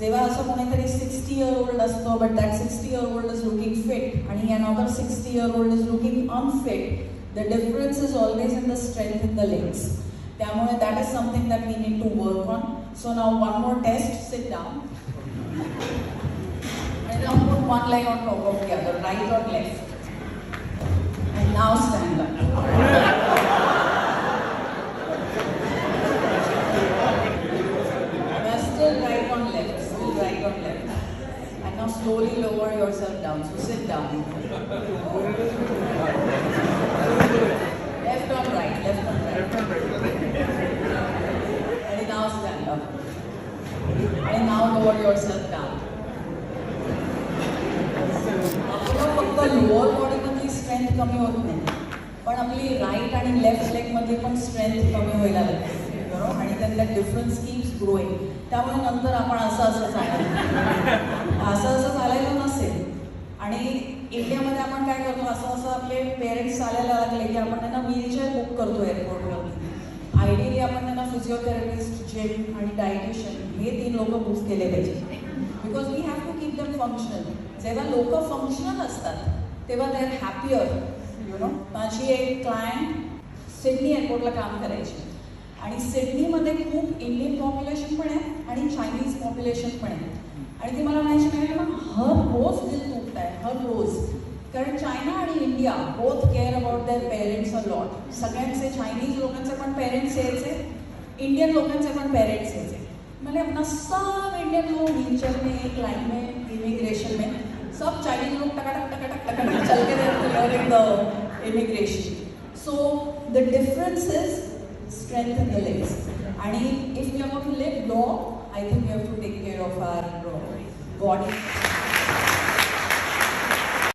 जेव्हा असं कोणीतरी 60 year old असतो, but that 60 year old is looking fit आणि another 60 year old is looking unfit, the difference is always in the strength in the legs. त्यामुळे that is something that we need to work on. So now one more test, sit down and now put one leg on top of the other, right or left, and now stand up. Still right on left, still right on left. And now slowly lower yourself down. So sit down. Left on right, left on right. And now stand up. And now lower yourself down. आपलं फक्त lower बॉडीमधली strength कमी होत नाही, पण आपली right आणि left लेगमध्ये पण strength कमी व्हायला लागते, आणि त्यातला डिफरन्स कीप्स ग्रोईंग. त्यामुळे नंतर आपण असं चालायला नसेल. आणि इंडियामध्ये आपण काय करतो, असं आपले पेरेंट्स चालायला लागले की आपण त्यांना व्हीलचेअर बुक करतो एअरपोर्टवरती. आयडियली आपण त्यांना फिजिओथेरपिस्ट, जिम आणि डायटिशियन हे 3 लोक बुक केले पाहिजे, because we have to keep them functional. जेव्हा लोक फंक्शनल असतात तेव्हा दे आर हॅपियर. माझी एक क्लायंट सिडनी एअरपोर्टला काम करायची, आणि सिडनीमध्ये खूप इंडियन पॉप्युलेशन पण आहे आणि चायनीज पॉप्युलेशन पण आहे. आणि ती मला म्हणायची मॅडम हर रोज दिल तुटत आहे, हर रोज. कारण चायना आणि India both care about their parents a lot. सगळ्यांचे चायनीज लोकांचे पण पेरेंट्स यायचे, इंडियन लोकांचे पण पेरेंट्स यायचे. मतलब अपना सब इंडियन लोग व्हीलचेयर में, लाइन में, इमिग्रेशन में, सब चाइनीज लोग टकाटक टकाटक टकाटक चल के during the immigration. So the difference is strength in the legs. And if we are going to live long, I think we have to take care of our body.